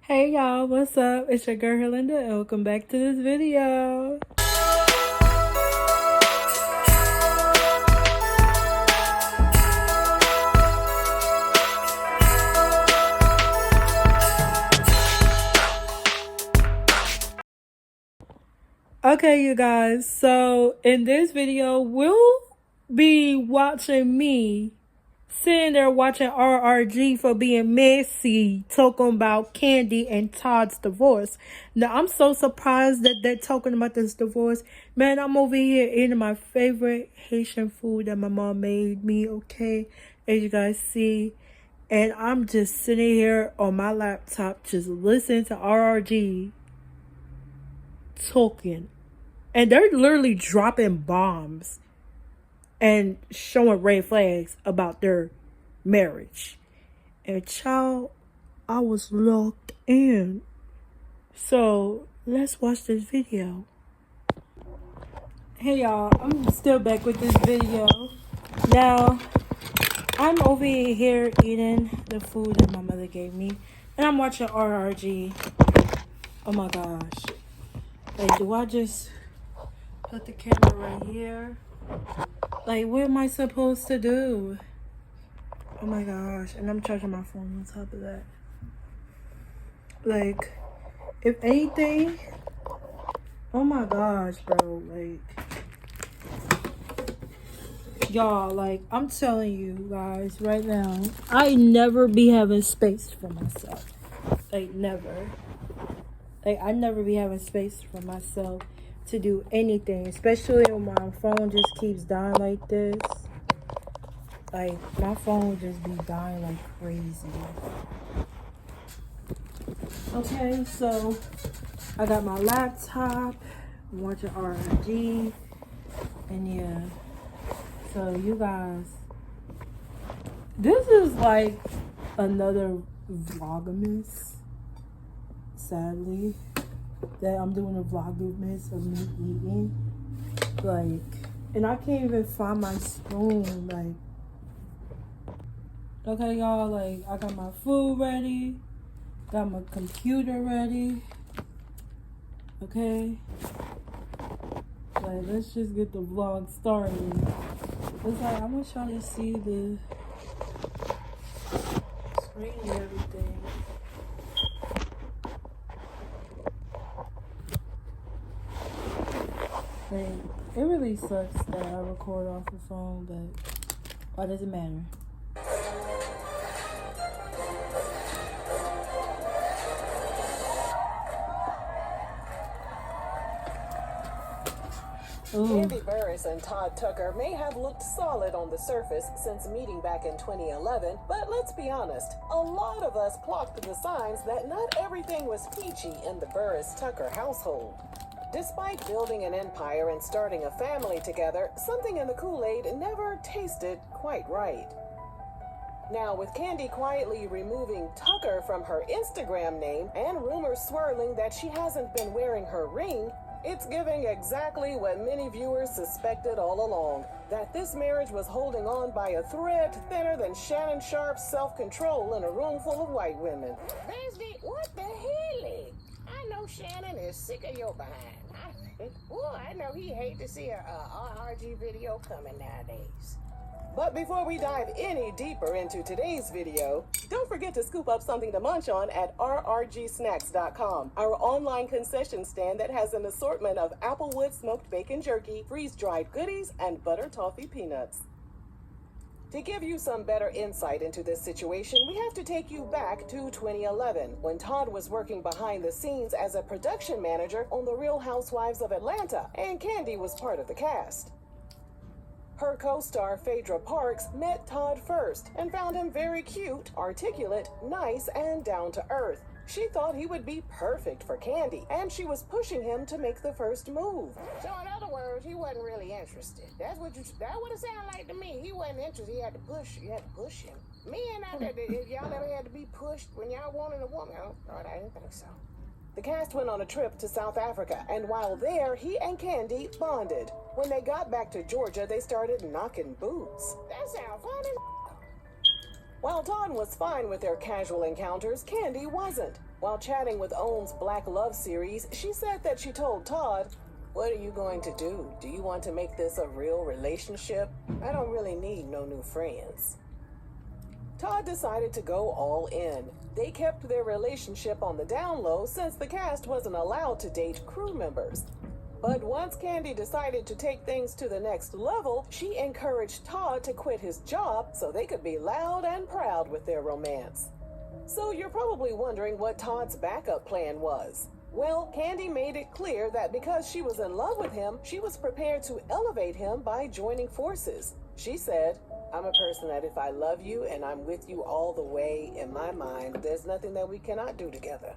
Hey y'all, what's up? It's your girl Herlinda and welcome back to this video. Okay, you guys, so in this video, we'll be watching me sitting there watching RRG for being messy, talking about Kandi and Todd's divorce. Now, I'm so surprised that they're talking about this divorce. Man, I'm over here eating my favorite Haitian food that my mom made me, okay? As you guys see. And I'm just sitting here on my laptop just listening to RRG talking. And they're literally dropping bombs and showing red flags about their marriage. And child, I was locked in. So let's watch this video. Hey y'all, I'm still back with this video. Now, I'm over here eating the food that my mother gave me. And I'm watching RRG. Oh my gosh. Like, do I just put the camera right here? Like, what am I supposed to do? Oh my gosh. And I'm charging my phone on top of that. Like, if anything, oh my gosh, bro. Like, y'all, like, I'm telling you guys right now, I never be having space for myself. Like, never. Like, I never be having space for myself to do anything, especially when my phone just keeps dying like this. Like, my phone would just be dying like crazy. Okay, so I got my laptop, I'm watching RRG, and yeah. So you guys, this is like another Vlogmas, sadly. That I'm doing a Vlogmas of me eating, like, and I can't even find my spoon. Like, okay, y'all, like, I got my food ready, got my computer ready. Okay, like, let's just get the vlog started. It's like I want y'all to see the screen and everything. Like, it really sucks that I record off the phone, but why does it matter? Kandi Burruss and Todd Tucker may have looked solid on the surface since meeting back in 2011, but let's be honest, a lot of us clocked the signs that not everything was peachy in the Burruss-Tucker household. Despite building an empire and starting a family together, something in the Kool-Aid never tasted quite right. Now, with Kandi quietly removing Tucker from her Instagram name and rumors swirling that she hasn't been wearing her ring, it's giving exactly what many viewers suspected all along, that this marriage was holding on by a thread thinner than Shannon Sharp's self-control in a room full of white women. Bestie, what the hell? I know Shannon is sick of your behind. I know he hate to see a RRG video coming nowadays. But before we dive any deeper into today's video, don't forget to scoop up something to munch on at rrgsnacks.com, our online concession stand that has an assortment of applewood smoked bacon jerky, freeze-dried goodies, and butter toffee peanuts. To give you some better insight into this situation, we have to take you back to 2011, when Todd was working behind the scenes as a production manager on The Real Housewives of Atlanta, and Kandi was part of the cast. Her co-star Phaedra Parks met Todd first and found him very cute, articulate, nice, and down-to-earth. She thought he would be perfect for Kandi, and she was pushing him to make the first move. So in other words, he wasn't really interested. That would it sound like to me. He wasn't interested. You had to push him. Me and if y'all ever had to be pushed when y'all wanted a woman, oh, I didn't think so. The cast went on a trip to South Africa, and while there, he and Kandi bonded. When they got back to Georgia, they started knocking boots. That sounds funny. While Todd was fine with their casual encounters, Kandi wasn't. While chatting with OWN's Black Love series, she said that she told Todd, "What are you going to do? Do you want to make this a real relationship? I don't really need no new friends." Todd decided to go all in. They kept their relationship on the down low since the cast wasn't allowed to date crew members. But once Kandi decided to take things to the next level, she encouraged Todd to quit his job so they could be loud and proud with their romance. So you're probably wondering what Todd's backup plan was. Well, Kandi made it clear that because she was in love with him, she was prepared to elevate him by joining forces. She said, "I'm a person that if I love you and I'm with you all the way, in my mind, there's nothing that we cannot do together."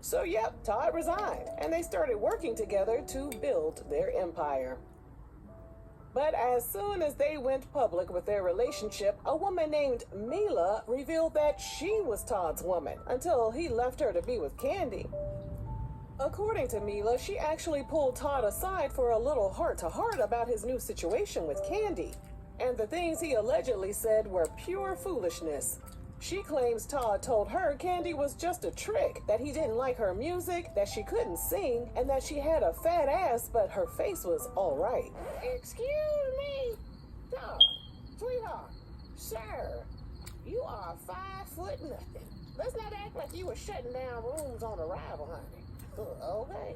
So yep, Todd resigned, and they started working together to build their empire. But as soon as they went public with their relationship, a woman named Mila revealed that she was Todd's woman until he left her to be with Kandi. According to Mila, she actually pulled Todd aside for a little heart-to-heart about his new situation with Kandi, and the things he allegedly said were pure foolishness. She claims Todd told her Kandi was just a trick, that he didn't like her music, that she couldn't sing, and that she had a fat ass but her face was all right. Excuse me? Todd, sweetheart, sir, you are 5 foot nothing. Let's not act like you were shutting down rooms on arrival, honey. Okay.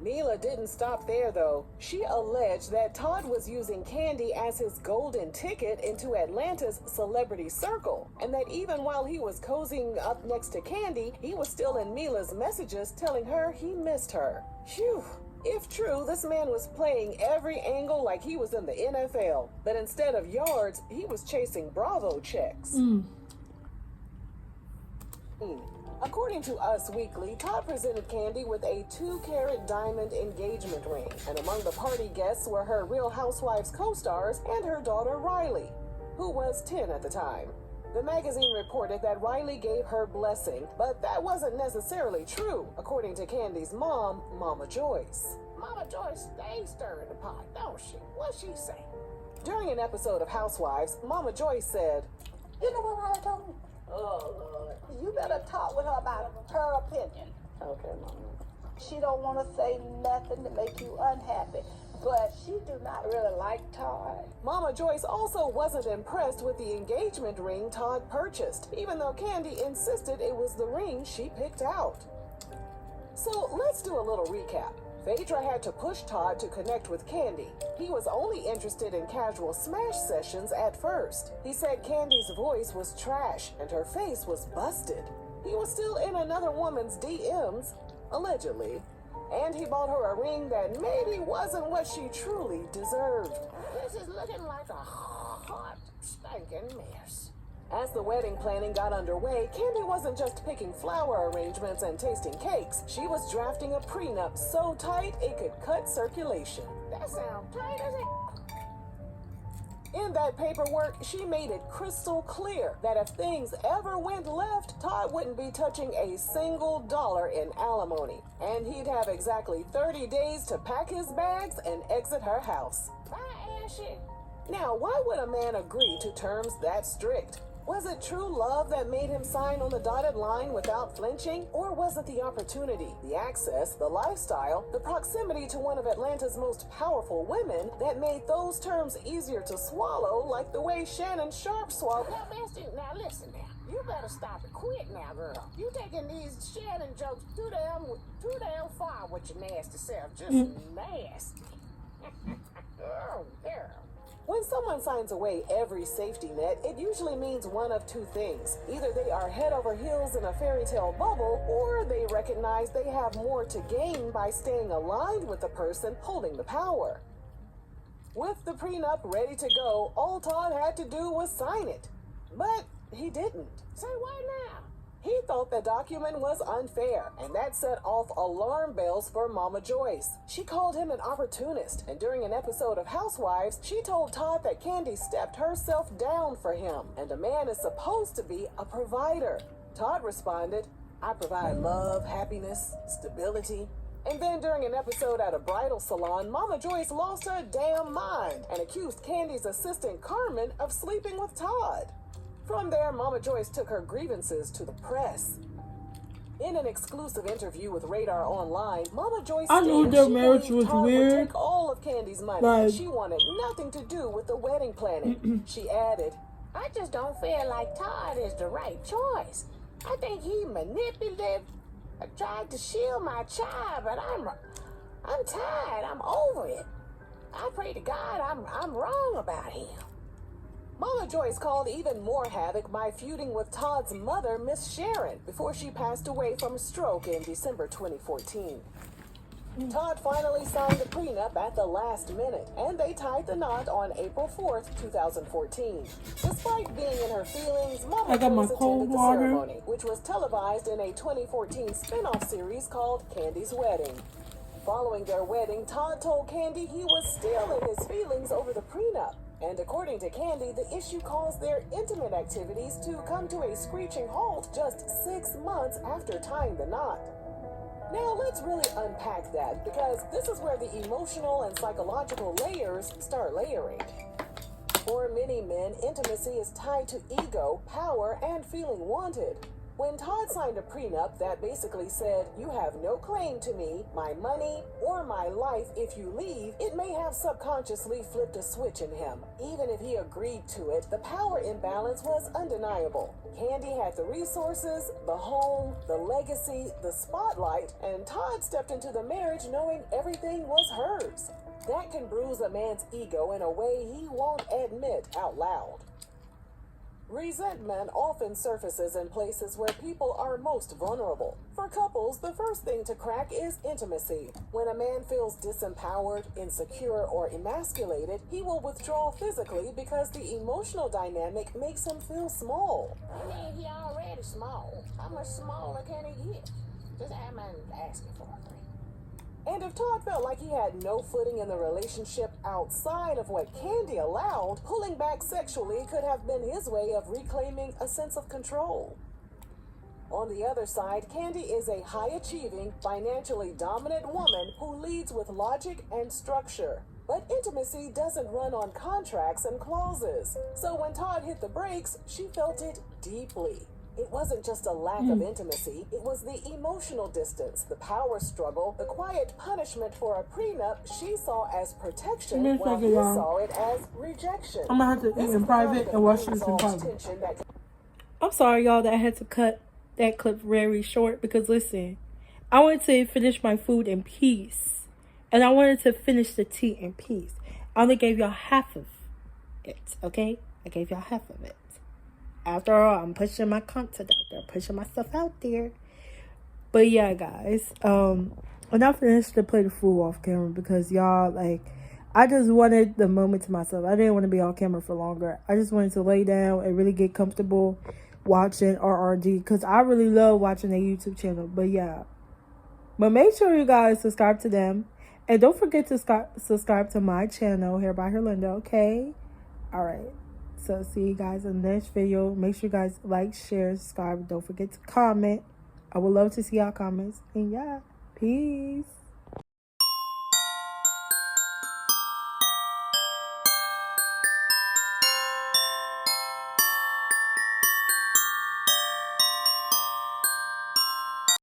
Mila didn't stop there, though. She alleged that Todd was using Kandi as his golden ticket into Atlanta's celebrity circle, and that even while he was cozying up next to Kandi, he was still in Mila's messages telling her he missed her. Phew. If true, this man was playing every angle like he was in the NFL, but instead of yards, he was chasing Bravo checks. According to Us Weekly, Todd presented Kandi with a 2-carat diamond engagement ring, and among the party guests were her Real Housewives co-stars and her daughter Riley, who was 10 at the time. The magazine reported that Riley gave her blessing, but that wasn't necessarily true, according to Kandi's mom, Mama Joyce. Mama Joyce stays stirring the pot, don't she? What'd she say? During an episode of Housewives, Mama Joyce said, "You know what Riley told me? Oh, Lord. You better talk with her about her opinion. Okay, Mama. She don't want to say nothing to make you unhappy, but she do not really like Todd." Mama Joyce also wasn't impressed with the engagement ring Todd purchased, even though Kandi insisted it was the ring she picked out. So let's do a little recap. Phaedra had to push Todd to connect with Kandi. He was only interested in casual smash sessions at first. He said Kandi's voice was trash and her face was busted. He was still in another woman's DMs, allegedly, and he bought her a ring that maybe wasn't what she truly deserved. This is looking like a hot, stinking mess. As the wedding planning got underway, Kandi wasn't just picking flower arrangements and tasting cakes. She was drafting a prenup so tight it could cut circulation. That sounds tight as it. In that paperwork, she made it crystal clear that if things ever went left, Todd wouldn't be touching a single dollar in alimony, and he'd have exactly 30 days to pack his bags and exit her house. Bye, Ashley. Now, why would a man agree to terms that strict? Was it true love that made him sign on the dotted line without flinching? Or was it the opportunity, the access, the lifestyle, the proximity to one of Atlanta's most powerful women that made those terms easier to swallow, like the way Shannon Sharp swallowed? Now, Bestie, now listen now. You better stop it quick now, girl. You taking these Shannon jokes too damn far with your nasty self. Just nasty. Oh, girl. When someone signs away every safety net, it usually means one of two things. Either they are head over heels in a fairy tale bubble, or they recognize they have more to gain by staying aligned with the person holding the power. With the prenup ready to go, all Todd had to do was sign it. But he didn't. Say what now? He thought the document was unfair, and that set off alarm bells for Mama Joyce. She called him an opportunist, and during an episode of Housewives, she told Todd that Kandi stepped herself down for him, and a man is supposed to be a provider. Todd responded, "I provide love, happiness, stability." And then during an episode at a bridal salon, Mama Joyce lost her damn mind and accused Kandi's assistant Carmen of sleeping with Todd. From there, Mama Joyce took her grievances to the press. In an exclusive interview with Radar Online, Mama Joyce I knew stated their she marriage believed was Todd would weird. take all of Kandi's money. Like- She wanted nothing to do with the wedding planning. She added, I just don't feel like Todd is the right choice. I think he manipulative. I tried to shield my child, but I'm tired. I'm over it. I pray to God I'm wrong about him. Mama Joyce called even more havoc by feuding with Todd's mother, Miss Sharon, before she passed away from a stroke in December 2014. Todd finally signed a prenup at the last minute, and they tied the knot on April 4th, 2014. Despite being in her feelings, Mama I got my Joyce cold attended the water. ceremony, which was televised in a 2014 spin-off series called Kandi's Wedding. Following their wedding, Todd told Kandi he was still in his feelings over the prenup. And according to Kandi, the issue caused their intimate activities to come to a screeching halt just 6 months after tying the knot. Now let's really unpack that, because this is where the emotional and psychological layers start layering. For many men, intimacy is tied to ego, power, and feeling wanted. When Todd signed a prenup that basically said, you have no claim to me, my money, or my life if you leave, it may have subconsciously flipped a switch in him. Even if he agreed to it, the power imbalance was undeniable. Kandi had the resources, the home, the legacy, the spotlight, and Todd stepped into the marriage knowing everything was hers. That can bruise a man's ego in a way he won't admit out loud. Resentment often surfaces in places where people are most vulnerable. For couples, the first thing to crack is intimacy. When a man feels disempowered, insecure, or emasculated, he will withdraw physically because the emotional dynamic makes him feel small. I mean, he already small. How much smaller can he get? Just I'm asking for a friend. And if Todd felt like he had no footing in the relationship outside of what Kandi allowed, pulling back sexually could have been his way of reclaiming a sense of control. On the other side, Kandi is a high-achieving, financially dominant woman who leads with logic and structure. But intimacy doesn't run on contracts and clauses. So when Todd hit the brakes, she felt it deeply. It wasn't just a lack of intimacy, it was the emotional distance, the power struggle, the quiet punishment for a prenup she saw as protection, while he saw it as rejection. I'm gonna have to eat in private and watch this in private. I'm sorry, y'all, that I had to cut that clip very short because, listen, I wanted to finish my food in peace. And I wanted to finish the tea in peace. I only gave y'all half of it, okay? I gave y'all half of it. After all, I'm pushing my content out there, pushing my stuff out there. But yeah, guys, and I finished to play the fool off camera because y'all, like, I just wanted the moment to myself. I didn't want to be on camera for longer. I just wanted to lay down and really get comfortable watching RRG because I really love watching their YouTube channel. But yeah, but make sure you guys subscribe to them. And don't forget to subscribe to my channel, Hair by Herlinda, okay? All right. So see you guys in the next video. Make sure you guys like, share, subscribe. Don't forget to comment. I would love to see y'all comments. And yeah, peace.